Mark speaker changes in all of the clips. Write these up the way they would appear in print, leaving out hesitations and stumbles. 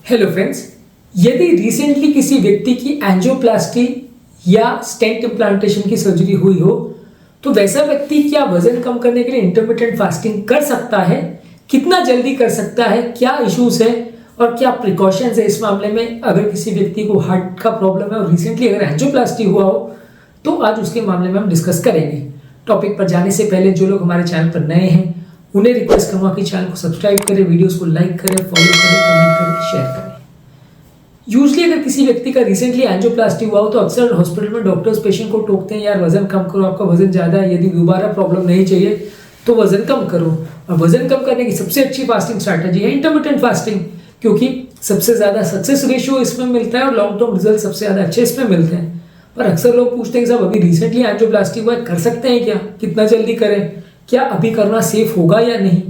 Speaker 1: Hello friends, यदि recently किसी व्यक्ति की एंजियोप्लास्टी या स्टेंट इम्प्लांटेशन की सर्जरी हुई हो तो वैसा व्यक्ति क्या वजन कम करने के लिए इंटरमिटेंट फास्टिंग कर सकता है, कितना जल्दी कर सकता है, क्या इश्यूज है और क्या प्रिकॉशंस है इस मामले में। अगर किसी व्यक्ति को हार्ट का प्रॉब्लम है और रिसेंटली अगर एंजियोप्लास्टी हुआ हो तो आज उसके मामले में हम डिस्कस करेंगे। टॉपिक पर जाने से पहले जो लोग हमारे चैनल पर नए हैं उन्हें रिक्वेस्ट करूंगा कि चैनल को सब्सक्राइब करें, वीडियोस को लाइक करें, फॉलो करें, कमेंट करें, शेयर करें। यूजली अगर किसी व्यक्ति का रिसेंटली एंजियोप्लास्टी हुआ हो तो अक्सर हॉस्पिटल में डॉक्टर्स पेशेंट को टोकते हैं, यार वजन कम करो, आपका वजन ज़्यादा है, यदि दोबारा प्रॉब्लम नहीं चाहिए तो वजन कम करो। और वजन कम करने की सबसे अच्छी फास्टिंग स्ट्रैटेजी है इंटरमिटेंट फास्टिंग, क्योंकि सबसे ज़्यादा सक्सेस रेशियो इसमें मिलता है और लॉन्ग टर्म रिजल्ट सबसे ज़्यादा अच्छे इसमें मिलते हैं। पर अक्सर लोग पूछते हैं कि साहब अभी रिसेंटली एंजियोप्लास्टी हुआ है, कर सकते हैं क्या, कितना जल्दी करें, क्या अभी करना सेफ होगा या नहीं।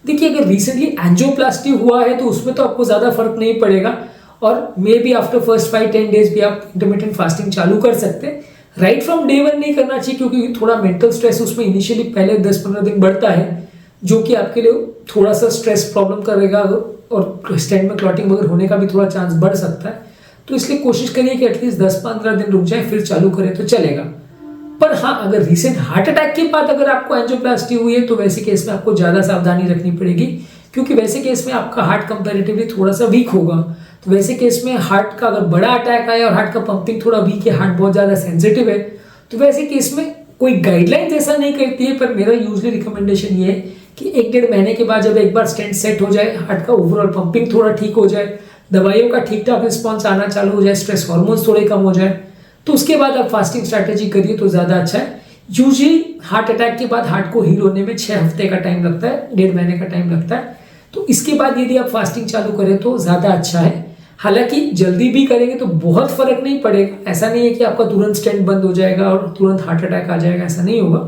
Speaker 1: देखिए, अगर रिसेंटली एंजियोप्लास्टी हुआ है तो उसमें तो आपको ज़्यादा फर्क नहीं पड़ेगा और may be after first 5-10 days भी आप इंटरमिटेंट फास्टिंग चालू कर सकते हैं। राइट फ्रॉम डे वन नहीं करना चाहिए, क्योंकि थोड़ा मेंटल स्ट्रेस उसमें इनिशियली पहले 10-15 दिन बढ़ता है, जो कि आपके लिए थोड़ा सा स्ट्रेस प्रॉब्लम करेगा और स्टेंट में क्लॉटिंग वगैरह होने का भी थोड़ा चांस बढ़ सकता है। तो इसलिए कोशिश करिए कि एटलीस्ट 10-15 दिन रुक जाए फिर चालू करें तो चलेगा। पर हाँ, अगर रिसेंट हार्ट अटैक के बाद अगर आपको एंजियोप्लास्टी हुई है तो वैसे केस में आपको ज़्यादा सावधानी रखनी पड़ेगी, क्योंकि वैसे केस में आपका हार्ट कंपैरेटिवली थोड़ा सा वीक होगा। तो वैसे केस में हार्ट का अगर बड़ा अटैक आया और हार्ट का पंपिंग थोड़ा वीक है, हार्ट बहुत ज़्यादा सेंसिटिव है, तो वैसे केस में कोई गाइडलाइंस ऐसा नहीं करती है। पर मेरा यूजली रिकमेंडेशन ये है कि 1-1.5 महीने के बाद जब एक बार स्टेंट सेट हो जाए, हार्ट का ओवरऑल पंपिंग थोड़ा ठीक हो जाए, दवाइयों का ठीक ठाक रिस्पॉन्स आना चालू हो जाए, स्ट्रेस हार्मोन्स थोड़े कम हो जाए, तो उसके बाद आप फास्टिंग स्ट्रैटेजी करिए तो ज़्यादा अच्छा है। यूजली हार्ट अटैक के बाद हार्ट को हील होने में 6 हफ्ते का टाइम लगता है, 1.5 महीने का टाइम लगता है। तो इसके बाद यदि आप फास्टिंग चालू करें तो ज़्यादा अच्छा है। हालांकि जल्दी भी करेंगे तो बहुत फर्क नहीं पड़ेगा, ऐसा नहीं है कि आपका तुरंत स्टेंट बंद हो जाएगा और तुरंत हार्ट अटैक आ जाएगा, ऐसा नहीं होगा।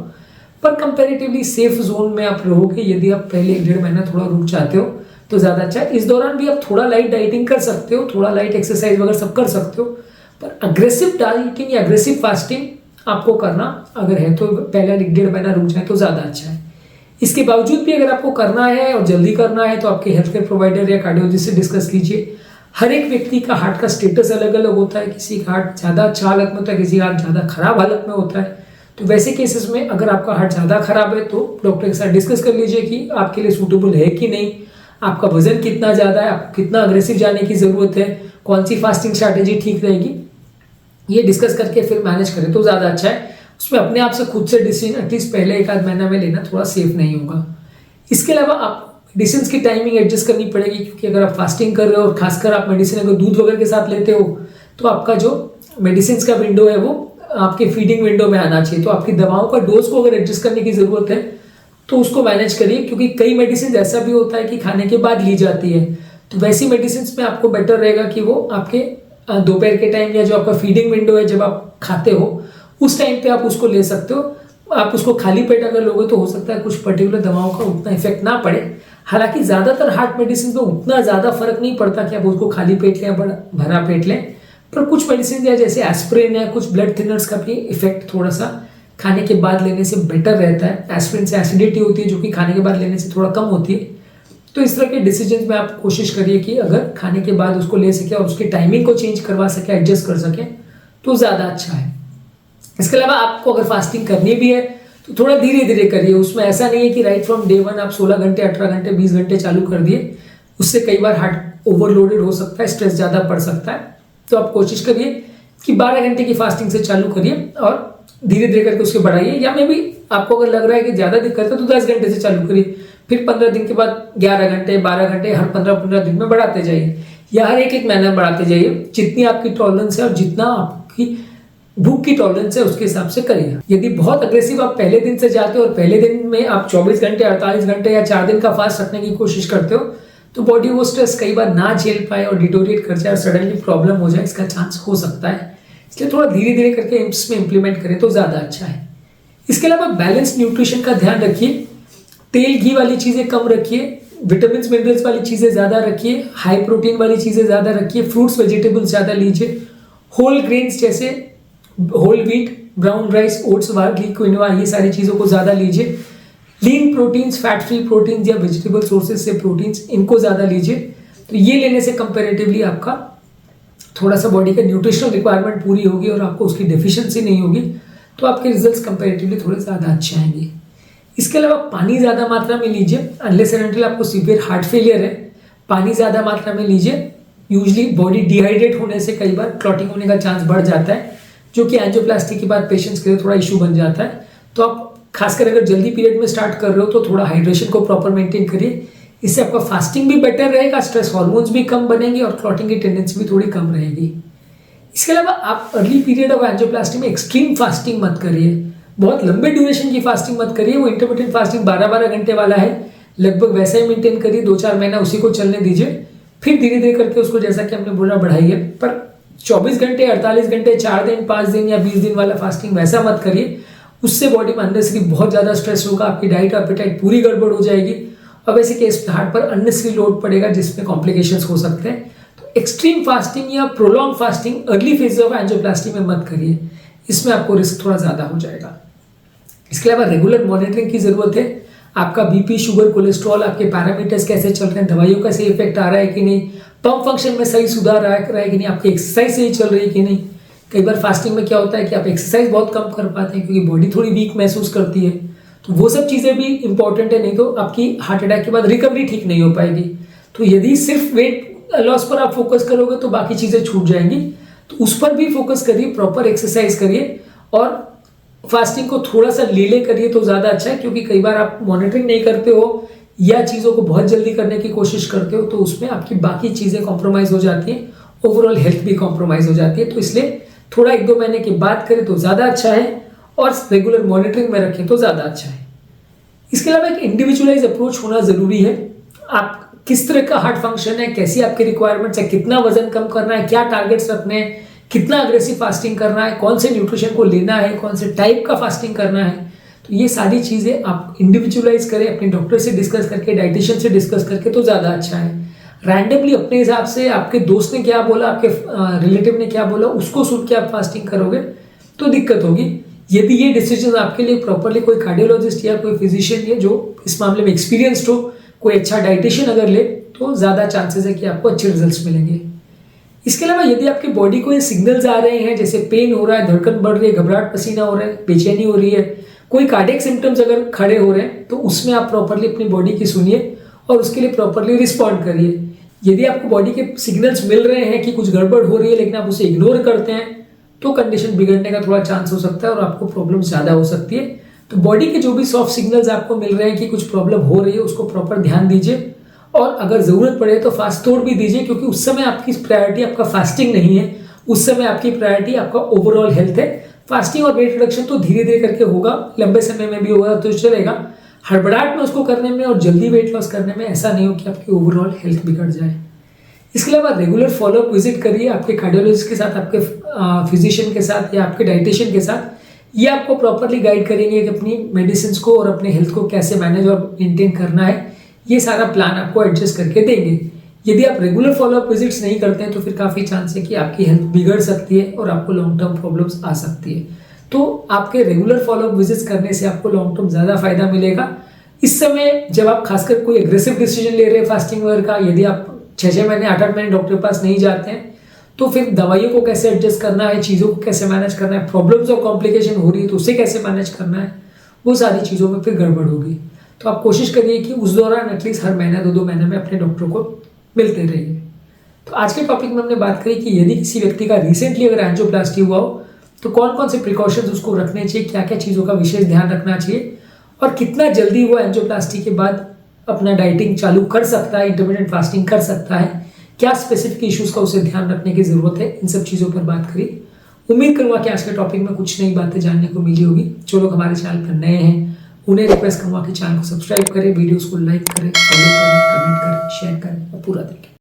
Speaker 1: पर कंपेरेटिवली सेफ जोन में आप रहोगे यदि आप पहले 1-1.5 महीना थोड़ा रुक जाते हो तो ज़्यादा अच्छा है। इस दौरान भी आप थोड़ा लाइट डाइटिंग कर सकते हो, थोड़ा लाइट एक्सरसाइज वगैरह सब कर सकते हो, पर अग्रेसिव डाइटिंग या अग्रेसिव फास्टिंग आपको करना अगर है तो पहले 1-1.5 महीना रुक जाए तो ज़्यादा अच्छा है। इसके बावजूद भी अगर आपको करना है और जल्दी करना है तो आपके हेल्थ केयर प्रोवाइडर या कार्डियोलॉजिस्ट से डिस्कस कीजिए। हर एक व्यक्ति का हार्ट का स्टेटस अलग अलग होता है, किसी का हार्ट ज़्यादा अच्छा हालत में होता है, किसी का हार्ट ज़्यादा खराब हालत में होता है। तो वैसे केसेस में अगर आपका हार्ट ज़्यादा खराब है तो डॉक्टर के साथ डिस्कस कर लीजिए कि आपके लिए सूटेबल है कि नहीं, आपका वजन कितना ज़्यादा है, आपको कितना अग्रेसिव जाने की ज़रूरत है, कौन सी फास्टिंग स्ट्रैटेजी ठीक रहेगी, ये डिस्कस करके फिर मैनेज करें तो ज़्यादा अच्छा है। उसमें अपने आप से खुद से डिसीजन एटलीस्ट पहले 1-आध महीना में लेना थोड़ा सेफ नहीं होगा। इसके अलावा आप मेडिसिन की टाइमिंग एडजस्ट करनी पड़ेगी, क्योंकि अगर आप फास्टिंग कर रहे हो और खासकर आप मेडिसिन अगर दूध वगैरह के साथ लेते हो तो आपका जो मेडिसिन का विंडो है वो आपके फीडिंग विंडो में आना चाहिए। तो आपकी दवाओं का डोज को अगर एडजस्ट करने की ज़रूरत है तो उसको मैनेज करिए, क्योंकि कई मेडिसिन ऐसा भी होता है कि खाने के बाद ली जाती है। तो वैसी मेडिसिन में आपको बेटर रहेगा कि वो आपके दोपहर के टाइम या जो आपका फीडिंग विंडो है जब आप खाते हो उस टाइम पे आप उसको ले सकते हो। आप उसको खाली पेट अगर लोगे तो हो सकता है कुछ पर्टिकुलर दवाओं का उतना इफेक्ट ना पड़े। हालांकि ज़्यादातर हार्ट मेडिसिन पे उतना ज़्यादा फर्क नहीं पड़ता कि आप उसको खाली पेट लें या भरा पेट लें, पर कुछ मेडिसिन है जैसे एस्प्रिन है, कुछ ब्लड थिनर्स का भी इफेक्ट थोड़ा सा खाने के बाद लेने से बेटर रहता है। एस्प्रिन से एसिडिटी होती है जो कि खाने के बाद लेने से थोड़ा कम होती है। तो इस तरह के डिसीजन में आप कोशिश करिए कि अगर खाने के बाद उसको ले सके और उसकी टाइमिंग को चेंज करवा सके, एडजस्ट कर सके तो ज़्यादा अच्छा है। इसके अलावा आपको अगर फास्टिंग करनी भी है तो थोड़ा धीरे धीरे करिए। उसमें ऐसा नहीं है कि राइट फ्रॉम डे वन आप 16 घंटे, 18 घंटे, 20 घंटे चालू कर दिए, उससे कई बार हार्ट ओवरलोडेड हो सकता है, स्ट्रेस ज़्यादा पड़ सकता है। तो आप कोशिश करिए कि 12 घंटे की फास्टिंग से चालू करिए और धीरे धीरे करके उसके बढ़ाइए, या मे भी आपको अगर लग रहा है कि ज़्यादा दिक्कत है तो 10 घंटे से चालू करिए, फिर 15 दिन के बाद 11 घंटे, 12 घंटे, हर 15-15 दिन में बढ़ाते जाइए, या हर एक महीना बढ़ाते जाइए। जितनी आपकी टॉलरेंस है और जितना आपकी भूख की टॉलरेंस है उसके हिसाब से करिए। यदि बहुत अग्रेसिव आप पहले दिन से जाते हो और पहले दिन में आप 24 घंटे, 48 घंटे या 4 दिन का फास्ट रखने की कोशिश करते हो तो बॉडी वो स्ट्रेस कई बार ना झेल पाए और डिटोरिएट कर जाए और सडनली प्रॉब्लम हो जाए, इसका चांस हो सकता है। इसलिए थोड़ा धीरे धीरे करके इसमें इंप्लीमेंट करें तो ज़्यादा अच्छा है। इसके अलावा बैलेंस न्यूट्रिशन का ध्यान रखिए, तेल घी वाली चीज़ें कम रखिए, विटामिन मिनरल्स वाली चीज़ें ज़्यादा रखिए, हाई प्रोटीन वाली चीज़ें ज़्यादा रखिए, फ्रूट्स वेजिटेबल्स ज़्यादा लीजिए, होल ग्रेन्स जैसे whole wheat, brown rice, oats, barley, quinoa, ये सारी चीज़ों को ज़्यादा लीजिए। Lean proteins, fat free proteins या वेजिटेबल सोर्सेज से प्रोटीन्स, इनको ज़्यादा लीजिए। तो ये लेने से कंपेरेटिवली आपका थोड़ा सा बॉडी का न्यूट्रिशनल रिक्वायरमेंट पूरी होगी और आपको उसकी डेफिशिएंसी नहीं होगी, तो आपके रिजल्ट्स कंपेरेटिवली थोड़े ज़्यादा अच्छे आएंगे। इसके अलावा पानी ज़्यादा मात्रा में लीजिए, अनलेस एंड अनटिल आपको सीवियर हार्ट फेलियर है, पानी ज़्यादा मात्रा में लीजिए। यूजली बॉडी डिहाइड्रेट होने से कई बार क्लॉटिंग होने का चांस बढ़ जाता है, जो कि एंजियोप्लास्टी के बाद पेशेंट्स के लिए थोड़ा इशू बन जाता है। तो आप खासकर अगर जल्दी पीरियड में स्टार्ट कर रहे हो तो थोड़ा हाइड्रेशन को प्रॉपर मेंटेन करिए। इससे आपका फास्टिंग भी बेटर रहेगा, स्ट्रेस हार्मोन्स भी कम बनेंगे और क्लॉटिंग की टेंडेंसी भी थोड़ी कम रहेगी। इसके अलावा आप अर्ली पीरियड ऑफ एंजियोप्लास्टी में एक्सट्रीम फास्टिंग मत करिए, बहुत लंबे ड्यूरेशन की फास्टिंग मत करिए। वो इंटरमिटेंट फास्टिंग 12-12 घंटे वाला है, लगभग वैसा ही मेंटेन करिए, 2-4 महीना उसी को चलने दीजिए, फिर धीरे धीरे करके उसको जैसा कि हमने बोला बढ़ाइए। पर 24 घंटे, 48 घंटे, 4 दिन, 5 दिन या 20 दिन वाला फास्टिंग वैसा मत करिए। उससे बॉडी में अननेसेसरी बहुत ज़्यादा स्ट्रेस होगा, आपकी डाइट एपेटाइट पूरी गड़बड़ हो जाएगी और वैसे केस में हार्ट पर अननेसेसरी लोड पड़ेगा, जिसमें कॉम्प्लिकेशंस हो सकते हैं। तो एक्सट्रीम फास्टिंग या prolong fasting early phase of angioplasty में मत करिए, इसमें आपको रिस्क थोड़ा ज़्यादा हो जाएगा। इसके अलावा रेगुलर मॉनिटरिंग की ज़रूरत है। आपका बीपी, शुगर, कोलेस्ट्रॉल, आपके पैरामीटर्स कैसे चल रहे हैं, दवाइयों का सही इफेक्ट आ रहा है कि नहीं, पंप फंक्शन में सही सुधार आ रहा है कि नहीं, आपकी एक्सरसाइज सही चल रही है कि नहीं। कई बार फास्टिंग में क्या होता है कि आप एक्सरसाइज बहुत कम कर पाते हैं क्योंकि बॉडी थोड़ी वीक महसूस करती है, तो वो सब चीज़ें भी इंपॉर्टेंट है, नहीं तो आपकी हार्ट अटैक के बाद रिकवरी ठीक नहीं हो पाएगी। तो यदि सिर्फ वेट लॉस पर आप फोकस करोगे तो बाकी चीज़ें छूट जाएंगी, तो उस पर भी फोकस करिए, प्रॉपर एक्सरसाइज करिए और फास्टिंग को थोड़ा सा ले करिए तो ज़्यादा अच्छा है। क्योंकि कई बार आप मॉनिटरिंग नहीं करते हो या चीज़ों को बहुत जल्दी करने की कोशिश करते हो, तो उसमें आपकी बाकी चीज़ें कॉम्प्रोमाइज़ हो जाती हैं, ओवरऑल हेल्थ भी कॉम्प्रोमाइज़ हो जाती है। तो इसलिए थोड़ा 1-2 महीने की बात करें तो ज़्यादा अच्छा है और रेगुलर मॉनिटरिंग में रखें तो ज़्यादा अच्छा है। इसके अलावा एक इंडिविजुअलाइज अप्रोच होना ज़रूरी है। आप किस तरह का हार्ट फंक्शन है, कैसी आपकी रिक्वायरमेंट्स है, कितना वजन कम करना है, क्या टारगेट्स रखने हैं, कितना अग्रेसिव फास्टिंग करना है, कौन से न्यूट्रिशन को लेना है, कौन से टाइप का फास्टिंग करना है, तो ये सारी चीज़ें आप इंडिविजुअलाइज करें, अपने डॉक्टर से डिस्कस करके, डाइटिशियन से डिस्कस करके तो ज़्यादा अच्छा है। रैंडमली अपने हिसाब से आपके दोस्त ने क्या बोला, आपके रिलेटिव ने क्या बोला, उसको सुन के आप फास्टिंग करोगे तो दिक्कत होगी। यदि ये डिसीजन आपके लिए प्रॉपरली कोई कार्डियोलॉजिस्ट या कोई फिजिशियन है जो इस मामले में एक्सपीरियंस्ड हो, कोई अच्छा डाइटिशियन अगर ले, तो ज़्यादा चांसेस है कि आपको अच्छे रिजल्ट्स मिलेंगे। इसके अलावा यदि आपकी बॉडी को ये सिग्नल्स आ रहे हैं, जैसे पेन हो रहा है, धड़कन बढ़ रही है, घबराहट, पसीना हो रहा है, बेचैनी हो रही है, कोई कार्डियक सिम्टम्स अगर खड़े हो रहे हैं, तो उसमें आप प्रॉपरली अपनी बॉडी की सुनिए और उसके लिए प्रॉपरली रिस्पॉन्ड करिए। यदि आपको बॉडी के सिग्नल्स मिल रहे हैं कि कुछ गड़बड़ हो रही है लेकिन आप उसे इग्नोर करते हैं, तो कंडीशन बिगड़ने का थोड़ा चांस हो सकता है और आपको प्रॉब्लम ज़्यादा हो सकती है। तो बॉडी के जो भी सॉफ्ट सिग्नल्स आपको मिल रहे हैं कि कुछ प्रॉब्लम हो रही है, उसको प्रॉपर ध्यान दीजिए और अगर ज़रूरत पड़े तो फास्ट तोड़ भी दीजिए, क्योंकि उस समय आपकी प्रायोरिटी आपका फास्टिंग नहीं है, उस समय आपकी प्रायोरिटी आपका ओवरऑल हेल्थ है। फास्टिंग और वेट रिडक्शन तो धीरे धीरे करके होगा, लंबे समय में भी होगा तो चलेगा। हड़बड़ाहट में उसको करने में और जल्दी वेट लॉस करने में ऐसा नहीं हो कि आपकी ओवरऑल हेल्थ बिगड़ जाए। इसके अलावा रेगुलर फॉलोअप विजिट करिए आपके कार्डियोलॉजिस्ट के साथ, आपके फिजिशियन के साथ या आपके डाइटिशियन के साथ। ये आपको प्रॉपरली गाइड करेंगे कि अपनी मेडिसिन को और अपने हेल्थ को कैसे मैनेज और मेंटेन करना है। ये सारा प्लान आपको एडजस्ट करके देंगे। यदि आप रेगुलर फॉलोअप विजिट्स नहीं करते हैं तो फिर काफ़ी चांस है कि आपकी हेल्थ बिगड़ सकती है और आपको लॉन्ग टर्म प्रॉब्लम्स आ सकती है। तो आपके रेगुलर फॉलोअप विजिट्स करने से आपको लॉन्ग टर्म ज़्यादा फायदा मिलेगा। इस समय जब आप खासकर कोई एग्रेसिव डिसीजन ले रहे हैं फास्टिंग वगैरह का, यदि आप 6-6 महीने 8-8 महीने डॉक्टर के पास नहीं जाते हैं, तो फिर दवाइयों को कैसे एडजस्ट करना है, चीज़ों को कैसे मैनेज करना है, प्रॉब्लम्स और कॉम्प्लिकेशन हो रही है तो उसे कैसे मैनेज करना है, वो सारी चीज़ों में फिर गड़बड़ होगी। तो आप कोशिश करिए कि उस दौरान एटलीस्ट हर महीने 2-2 महीने में अपने डॉक्टर को मिलते रहिए। तो आज के टॉपिक में हमने बात करी कि यदि किसी व्यक्ति का रिसेंटली अगर एंजियोप्लास्टी हुआ हो तो कौन कौन से प्रिकॉशंस उसको रखने चाहिए, क्या क्या चीज़ों का विशेष ध्यान रखना चाहिए और कितना जल्दी वो एंजियोप्लास्टी के बाद अपना डाइटिंग चालू कर सकता है, इंटरमिटेंट फास्टिंग कर सकता है, क्या स्पेसिफिक इश्यूज का उसे ध्यान रखने की जरूरत है, इन सब चीज़ों पर बात करी। उम्मीद करूँगा कि आज के टॉपिक में कुछ नई बातें जानने को मिली होगी। जो लोग हमारे चैनल पर नए हैं उन्हें रिक्वेस्ट करूँगा कि चैनल को सब्सक्राइब करें, वीडियोज़ को लाइक करें, फॉलो करें, कमेंट करें, शेयर करें और पूरा देखें।